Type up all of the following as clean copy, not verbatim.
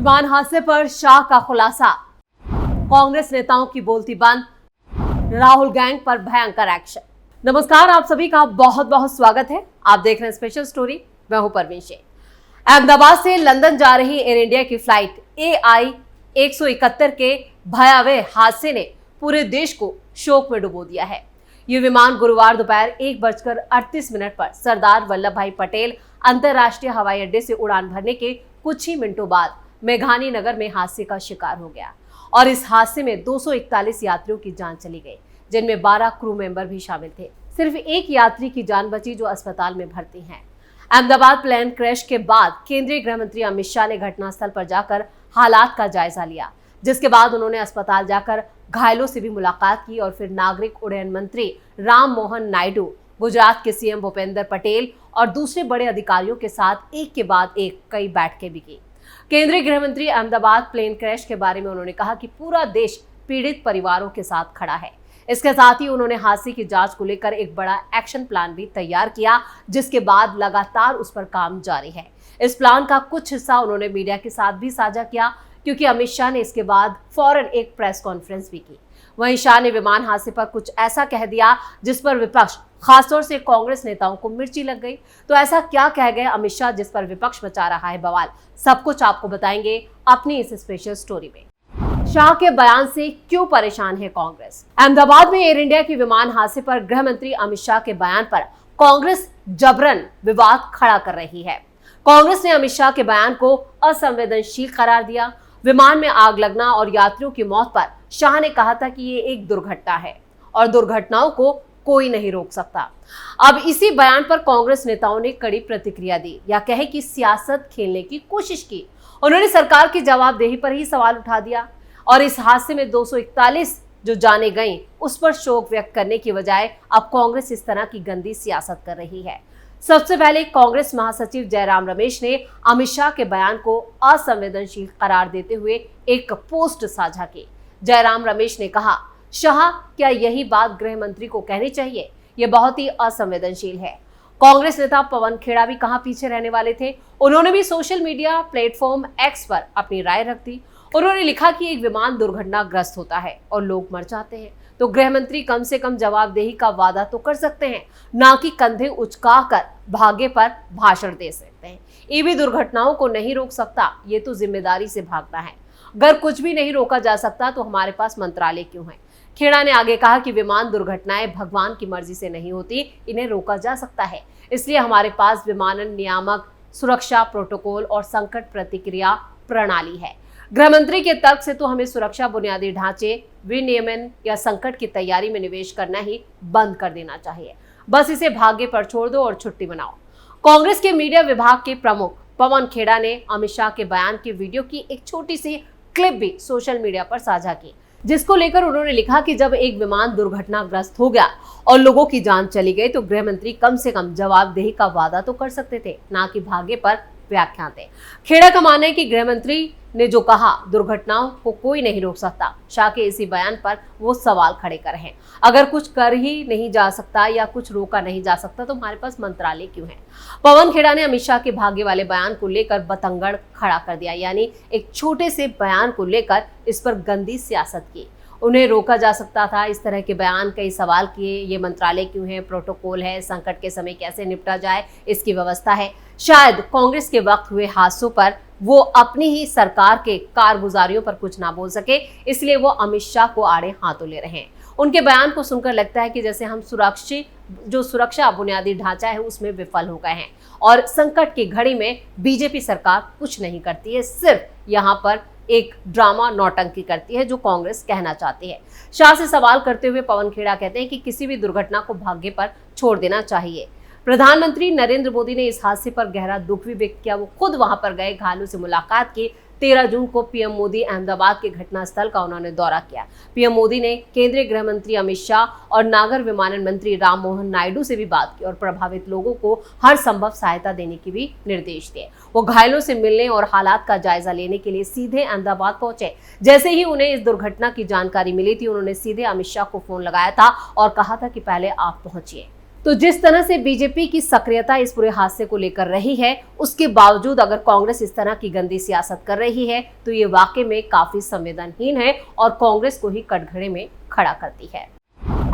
विमान हादसे पर शाह का खुलासा, कांग्रेस नेताओं की बोलती बंद, राहुल गैंग पर भयंकर एक्शन। नमस्कार, आप सभी का बहुत बहुत स्वागत है। आप देख रहे हैं स्पेशल स्टोरी। मैं हूं परवीन शेख। अहमदाबाद से लंदन जा रही एयर इंडिया की फ्लाइट AI 171 के भयावह हादसे ने पूरे देश को शोक में डुबो दिया है। ये विमान गुरुवार दोपहर 1:38 पर सरदार वल्लभ भाई पटेल अंतर्राष्ट्रीय हवाई अड्डे से उड़ान भरने के कुछ ही मिनटों बाद मेघानी नगर में हादसे का शिकार हो गया और इस हादसे में 241 यात्रियों की जान चली गई, जिनमें 12 क्रू मेंबर भी शामिल थे। सिर्फ एक यात्री की जान बची जो अस्पताल में भर्ती हैं। अहमदाबाद प्लेन क्रैश के बाद केंद्रीय गृह मंत्री अमित शाह ने घटनास्थल पर जाकर हालात का जायजा लिया, जिसके बाद उन्होंने अस्पताल जाकर घायलों से भी मुलाकात की और फिर नागरिक उड्डयन मंत्री राम मोहन नायडू, गुजरात के CM भूपेंद्र पटेल और दूसरे बड़े अधिकारियों के साथ एक के बाद एक कई बैठकें भी की। केंद्रीय गृह मंत्री अहमदाबाद प्लेन क्रैश के बारे में उन्होंने कहा कि पूरा देश पीड़ित परिवारों के साथ खड़ा है। इसके साथ ही उन्होंने हादसे की जांच को लेकर एक बड़ा एक्शन प्लान भी तैयार किया, जिसके बाद लगातार उस पर काम जारी है। इस प्लान का कुछ हिस्सा उन्होंने मीडिया के साथ भी साझा किया, क्योंकि अमित शाह ने इसके बाद फौरन एक प्रेस कॉन्फ्रेंस भी की। वहीं शाह ने विमान हादसे पर कुछ ऐसा कह दिया जिस पर विपक्ष, खासतौर से कांग्रेस नेताओं को मिर्ची लग गई। तो ऐसा क्या कह गए अमित शाह जिस पर विपक्ष मचा रहा है बवाल? सब कुछ आपको बताएंगे अपनी इस स्पेशल स्टोरी में। शाह के बयान से क्यों परेशान है कांग्रेस? अहमदाबाद में एयर इंडिया के विमान हादसे पर गृह मंत्री अमित शाह के बयान पर कांग्रेस जबरन विवाद खड़ा कर रही है। कांग्रेस ने अमित शाह के बयान को असंवेदनशील करार दिया। विमान में आग लगना और यात्रियों की मौत पर शाह ने कहा था कि ये एक दुर्घटना है और दुर्घटनाओं को कोई नहीं रोक सकता। अब इसी बयान पर कांग्रेस नेताओं ने कड़ी प्रतिक्रिया दी, या कहे कि सियासत खेलने की कोशिश की। उन्होंने सरकार की जवाबदेही पर ही सवाल उठा दिया और इस हादसे में 241 जो जाने गईं उस पर शोक व्यक्त करने की बजाय अब कांग्रेस इस तरह की गंदी सियासत कर रही है। सबसे पहले कांग्रेस महासचिव जयराम रमेश ने अमित शाह के बयान को असंवेदनशील करार देते हुए एक पोस्ट साझा की। जयराम रमेश ने कहा, शाह, क्या यही बात गृह मंत्री को कहनी चाहिए? यह बहुत ही असंवेदनशील है। कांग्रेस नेता पवन खेड़ा भी कहां पीछे रहने वाले थे। उन्होंने भी सोशल मीडिया प्लेटफॉर्म X पर अपनी राय रख दी। उन्होंने लिखा कि एक विमान दुर्घटनाग्रस्त होता है और लोग मर जाते हैं, तो गृह मंत्री कम से कम जवाबदेही का वादा तो कर सकते हैं, ना कि कंधे उचकाकर भागे पर भाषण दे सकते हैं। ये भी दुर्घटनाओं को नहीं रोक सकता, ये तो जिम्मेदारी से भागना है। अगर कुछ भी नहीं रोका जा सकता तो हमारे पास मंत्रालय क्यों है? खेड़ा ने आगे कहा कि विमान दुर्घटनाएं भगवान की मर्जी से नहीं होती, इन्हें रोका जा सकता है। इसलिए हमारे पास विमानन नियामक, सुरक्षा प्रोटोकॉल और संकट प्रतिक्रिया प्रणाली है। गृह मंत्री के तर्क से तो हमें सुरक्षा बुनियादी ढांचे, विनियमन या संकट की तैयारी में निवेश करना ही बंद कर देना चाहिए। बस इसे भाग्य पर छोड़ दो और छुट्टी मनाओ। कांग्रेस के मीडिया विभाग के प्रमुख पवन खेड़ा ने अमित शाह के बयान की वीडियो की एक छोटी सी क्लिप भी सोशल मीडिया पर साझा की, जिसको लेकर उन्होंने लिखा कि जब एक विमान दुर्घटनाग्रस्त हो गया और लोगों की जान चली गई तो गृह मंत्री कम से कम जवाबदेही का वादा तो कर सकते थे, ना कि भाग्य पर व्याख्या थे। खेड़ा का मानना है कि गृह मंत्री ने जो कहा दुर्घटनाओं को कोई नहीं रोक सकता। शाह के इसी बयान पर वो सवाल खड़े कर रहे हैं। अगर कुछ कर ही नहीं जा सकता या कुछ रोका नहीं जा सकता तो हमारे पास मंत्रालय क्यों है? पवन खेड़ा ने अमित शाह के भाग्य वाले बयान को लेकर बतंगड़ खड़ा कर दिया, यानी एक छोटे से बयान को लेकर इस पर गंदी सियासत की। उन्हें रोका जा सकता था, इस तरह के बयान, कई सवाल किए। ये मंत्रालय क्यों है, प्रोटोकॉल है, संकट के समय कैसे निपटा जाए इसकी व्यवस्था है। शायद कांग्रेस के वक्त हुए हादसों पर वो अपनी ही सरकार के कारगुजारियों पर कुछ ना बोल सके, इसलिए वो अमित शाह को आड़े हाथों ले रहे हैं। उनके बयान को सुनकर लगता है कि जैसे हम सुरक्षा बुनियादी ढांचा है उसमें विफल हो गए हैं और संकट की घड़ी में बीजेपी सरकार कुछ नहीं करती है, सिर्फ यहाँ पर एक ड्रामा नौटंकी करती है, जो कांग्रेस कहना चाहती है। शाह से सवाल करते हुए पवन खेड़ा कहते हैं कि किसी भी दुर्घटना को भाग्य पर छोड़ देना चाहिए। प्रधानमंत्री नरेंद्र मोदी ने इस हादसे पर गहरा दुख भी व्यक्त किया। वो खुद वहां पर गए, घायलों से मुलाकात की। 13 जून को पीएम मोदी अहमदाबाद के घटनास्थल का उन्होंने दौरा किया। पीएम मोदी ने केंद्रीय गृह मंत्री अमित शाह और नागर विमानन मंत्री राम मोहन नायडू से भी बात की और प्रभावित लोगों को हर संभव सहायता देने के भी निर्देश दिए। वो घायलों से मिलने और हालात का जायजा लेने के लिए सीधे अहमदाबाद पहुंचे। जैसे ही उन्हें इस दुर्घटना की जानकारी मिली थी, उन्होंने सीधे अमित शाह को फोन लगाया था और कहा था कि पहले आप पहुंचिए। तो जिस तरह से बीजेपी की सक्रियता इस पूरे हादसे को लेकर रही है, उसके बावजूद अगर कांग्रेस इस तरह की गंदी सियासत कर रही है तो ये वाकई में काफी संवेदनहीन है और कांग्रेस को ही कटघरे में खड़ा करती है।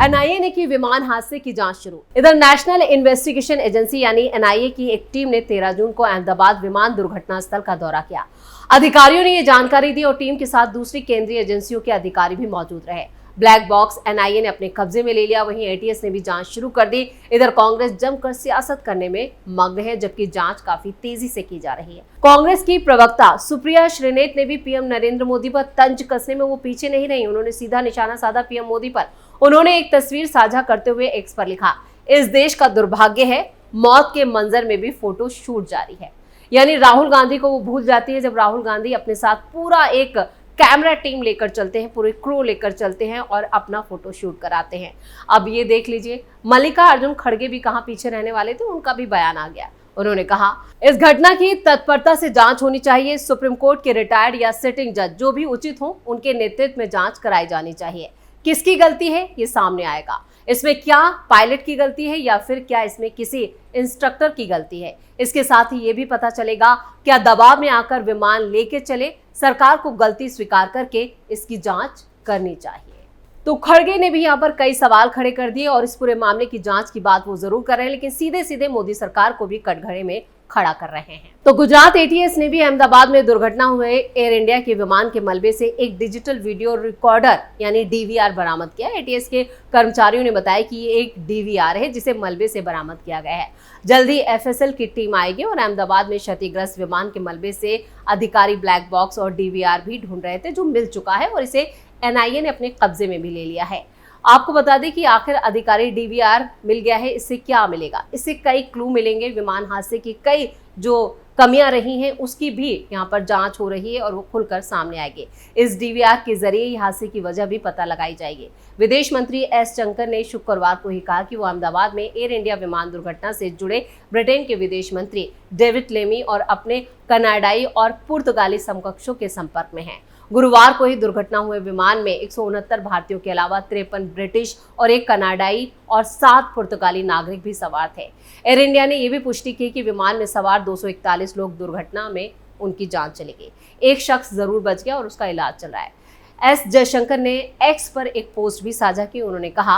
एनआईए ने की विमान हादसे की जांच शुरू। इधर नेशनल इन्वेस्टिगेशन एजेंसी यानी एनआईए की एक टीम ने 13 जून को अहमदाबाद विमान दुर्घटना स्थल का दौरा किया। अधिकारियों ने ये जानकारी दी और टीम के साथ दूसरी केंद्रीय एजेंसियों के अधिकारी भी मौजूद रहे। ब्लैक बॉक्स एनआईए ने अपने कब्जे में ले लिया, वहीं एटीएस ने भी जांच शुरू कर दी। इधर कांग्रेस जमकर सियासत करने में मग्न है, जबकि जांच काफी तेजी से की जा रही है। कांग्रेस की प्रवक्ता सुप्रिया श्रीनेत ने भी पीएम नरेंद्र मोदी पर तंज कसने में वो पीछे नहीं रही। उन्होंने सीधा निशाना साधा पीएम मोदी पर। उन्होंने एक तस्वीर साझा करते हुए एक्स पर लिखा, इस देश का दुर्भाग्य है, मौत के मंजर में भी फोटो शूट जारी है। यानी राहुल गांधी को वो भूल जाती है जब राहुल गांधी अपने साथ पूरा एक कैमरा टीम लेकर चलते हैं, पूरे क्रू लेकर चलते हैं और अपना फोटो शूट कराते हैं। अब ये देख लीजिए, मल्लिकार्जुन खड़गे भी कहां पीछे रहने वाले थे, उनका भी बयान आ गया। उन्होंने कहा, इस घटना की तत्परता से जांच होनी चाहिए। सुप्रीम कोर्ट के रिटायर्ड या सिटिंग जज जो भी उचित हो, उनके नेतृत्व में जांच कराई जानी चाहिए। किसकी गलती है ये सामने आएगा। इसमें क्या पायलट की गलती है या फिर क्या इसमें किसी इंस्ट्रक्टर की गलती है। इसके साथ ही ये भी पता चलेगा क्या दबाव में आकर विमान लेके चले। सरकार को गलती स्वीकार करके इसकी जांच करनी चाहिए। तो खड़गे ने भी यहाँ पर कई सवाल खड़े कर दिए और इस पूरे मामले की जांच की बात वो जरूर कर रहे हैं, लेकिन सीधे सीधे मोदी सरकार को भी कटघरे में खड़ा कर रहे हैं। तो गुजरात एटीएस ने भी अहमदाबाद में दुर्घटना हुए एयर इंडिया के विमान के मलबे से एक डिजिटल वीडियो रिकॉर्डर यानी डीवीआर बरामद किया। एटीएस के कर्मचारियों ने बताया कि ये एक डीवीआर है जिसे मलबे से बरामद किया गया है। जल्द ही एफएसएल की टीम आएगी और अहमदाबाद में क्षतिग्रस्त विमान के मलबे से अधिकारी ब्लैक बॉक्स और डीवीआर भी ढूंढ रहे थे, जो मिल चुका है और इसे एनआईए ने अपने कब्जे में भी ले लिया है। आपको बता दें कि आखिर अधिकारी डीवीआर मिल गया है, इससे क्या मिलेगा? इससे कई क्लू मिलेंगे। विमान हादसे की कई जो कमियां रही हैं उसकी भी यहाँ पर जांच हो रही है और वो खुलकर सामने आएगी। इस डीवीआर के जरिए हादसे की वजह भी पता लगाई जाएगी। विदेश मंत्री एस जयशंकर ने शुक्रवार को ही कहा कि वो अहमदाबाद में एयर इंडिया विमान दुर्घटना से जुड़े ब्रिटेन के विदेश मंत्री डेविड लेमी और अपने कनाडाई और पुर्तगाली समकक्षों के संपर्क में हैं। गुरुवार को ही दुर्घटना हुए विमान में 169 भारतीयों के अलावा 53 ब्रिटिश और एक कनाडाई और 7 पुर्तगाली नागरिक भी सवार थे। एयर इंडिया ने यह भी पुष्टि की कि विमान में सवार 241 लोग दुर्घटना में उनकी जान चली गई। एक शख्स जरूर बच गया और उसका इलाज चल रहा है। एस जयशंकर ने एक्स पर एक पोस्ट भी साझा की। उन्होंने कहा,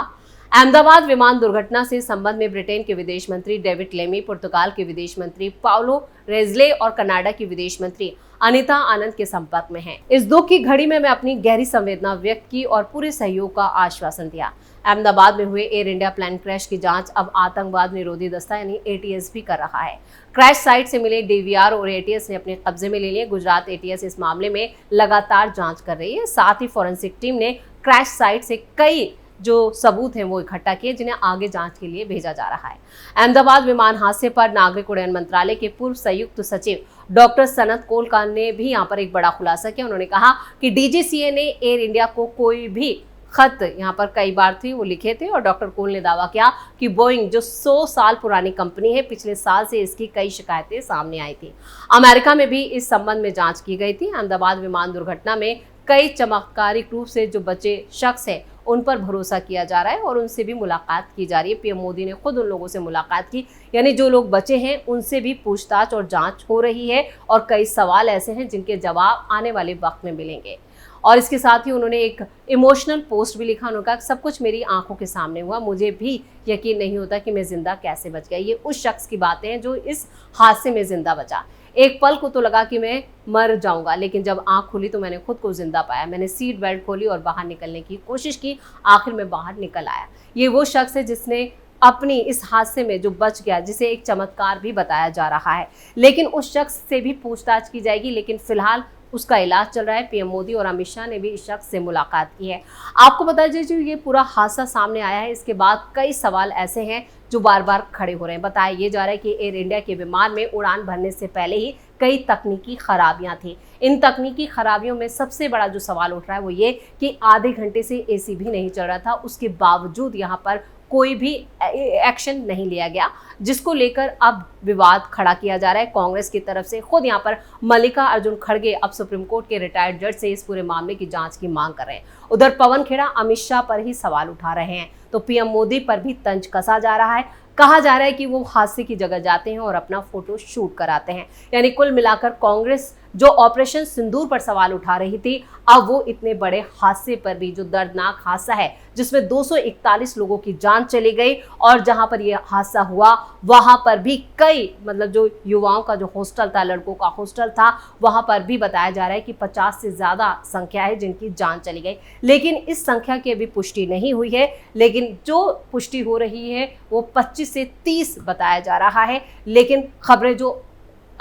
अहमदाबाद विमान दुर्घटना से संबंध में ब्रिटेन के विदेश मंत्री डेविड लेमी, पुर्तगाल के विदेश मंत्री पाउलो रेजले और कनाडा की विदेश मंत्री अनीता आनंद के संपर्क में हैं। इस दुख की घड़ी में मैं अपनी गहरी संवेदना व्यक्त की और पूरे सहयोग का आश्वासन दिया। अहमदाबाद में हुए एयर इंडिया प्लेन क्रैश की जांच अब आतंकवाद निरोधी दस्ता यानी एटीएस भी कर रहा है। क्रैश साइट से मिले डीवीआर और एटीएस ने अपने कब्जे में ले लिए। गुजरात एटीएस इस मामले में लगातार जांच कर रही है। साथ ही फॉरेंसिक टीम ने क्रैश साइट से कई जो सबूत हैं वो इकट्ठा किए, जिन्हें आगे जांच के लिए भेजा जा रहा है। अहमदाबाद विमान हादसे पर नागरिक उड्डयन मंत्रालय के पूर्व संयुक्त सचिव डॉक्टर सनत कोलका ने भी यहाँ पर एक बड़ा खुलासा किया। उन्होंने कहा कि डीजीसीए ने एयर इंडिया को कोई भी खत यहाँ पर कई बार थी वो लिखे थे और डॉक्टर कोल ने दावा किया कि बोइंग जो 100 साल पुरानी कंपनी है, पिछले साल से इसकी कई शिकायतें सामने आई थी। अमेरिका में भी इस संबंध में जांच की गई थी। अहमदाबाद विमान दुर्घटना में कई चमत्कारिक रूप से जो बचे शख्स है उन पर भरोसा किया जा रहा है और उनसे भी मुलाकात की जा रही है। पीएम मोदी ने खुद उन लोगों से मुलाकात की, यानी जो लोग बचे हैं उनसे भी पूछताछ और जांच हो रही है और कई सवाल ऐसे हैं जिनके जवाब आने वाले वक्त में मिलेंगे। और इसके साथ ही उन्होंने एक इमोशनल पोस्ट भी लिखा। उन्होंने कहा, सब कुछ मेरी आंखों के सामने हुआ, मुझे भी यकीन नहीं होता कि मैं जिंदा कैसे बच गया। ये उस शख्स की बातें हैं जो इस हादसे में जिंदा बचा। एक पल को तो लगा कि मैं मर जाऊंगा, लेकिन जब आंख खुली तो मैंने खुद को जिंदा पाया। मैंने सीट बेल्ट खोली और बाहर निकलने की कोशिश की, आखिर में बाहर निकल आया। ये वो शख्स है जिसने अपनी इस हादसे में जो बच गया, जिसे एक चमत्कार भी बताया जा रहा है, लेकिन उस शख्स से भी पूछताछ की जाएगी। लेकिन फिलहाल उसका इलाज चल रहा है। पीएम मोदी और अमित शाह ने भी इस शख्स से मुलाकात की है। आपको बता दीजिए, जो ये पूरा हादसा सामने आया है, इसके बाद कई सवाल ऐसे हैं जो बार बार खड़े हो रहे हैं। बताया ये जा रहा है कि एयर इंडिया के विमान में उड़ान भरने से पहले ही कई तकनीकी खराबियां थी। इन तकनीकी खराबियों में सबसे बड़ा जो सवाल उठ रहा है वो ये कि आधे घंटे से एसी भी नहीं चल रहा था, उसके बावजूद यहाँ पर कोई भी एक्शन नहीं लिया गया, जिसको लेकर अब विवाद खड़ा किया जा रहा है। कांग्रेस की तरफ से खुद यहाँ पर मल्लिकार्जुन खड़गे अब सुप्रीम कोर्ट के रिटायर्ड जज से इस पूरे मामले की जांच की मांग कर रहे हैं। उधर पवन खेड़ा अमित शाह पर ही सवाल उठा रहे हैं, तो पीएम मोदी पर भी तंज कसा जा रहा है। कहा जा रहा है कि वो हादसे की जगह जाते हैं और अपना फोटो शूट कराते हैं। यानी कुल मिलाकर कांग्रेस जो ऑपरेशन सिंदूर पर सवाल उठा रही थी, अब वो इतने बड़े हादसे पर भी, जो दर्दनाक हादसा है जिसमें 241 लोगों की जान चली गई और जहां पर यह हादसा हुआ वहां पर भी कई जो युवाओं का जो हॉस्टल था, लड़कों का हॉस्टल था, वहां पर भी बताया जा रहा है कि 50 से ज्यादा संख्या है जिनकी जान चली गई। लेकिन इस संख्या की अभी पुष्टि नहीं हुई है, लेकिन जो पुष्टि हो रही है वो 25 से 30 बताया जा रहा है। लेकिन खबरें जो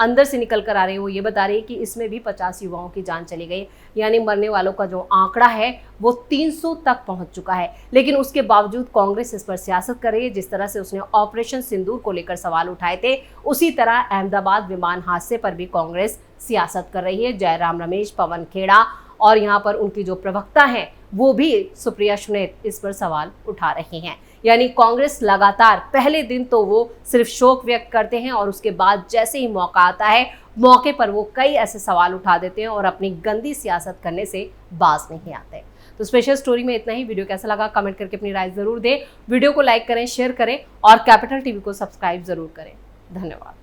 अंदर से निकल कर आ रही है वो ये बता रही है कि इसमें भी 50 युवाओं की जान चली गई। यानी मरने वालों का जो आंकड़ा है वो 300 तक पहुंच चुका है। लेकिन उसके बावजूद कांग्रेस इस पर सियासत कर रही है। जिस तरह से उसने ऑपरेशन सिंदूर को लेकर सवाल उठाए थे, उसी तरह अहमदाबाद विमान हादसे पर भी कांग्रेस सियासत कर रही है। जयराम रमेश, पवन खेड़ा और यहाँ पर उनकी जो प्रवक्ता हैं वो भी सुप्रिया सुनेत इस पर सवाल उठा रही हैं। यानी कांग्रेस लगातार पहले दिन तो वो सिर्फ शोक व्यक्त करते हैं और उसके बाद जैसे ही मौका आता है, मौके पर वो कई ऐसे सवाल उठा देते हैं और अपनी गंदी सियासत करने से बाज नहीं आते। तो स्पेशल स्टोरी में इतना ही। वीडियो कैसा लगा कमेंट करके अपनी राय जरूर दें। वीडियो को लाइक करें, शेयर करें और कैपिटल टीवी को सब्सक्राइब जरूर करें। धन्यवाद।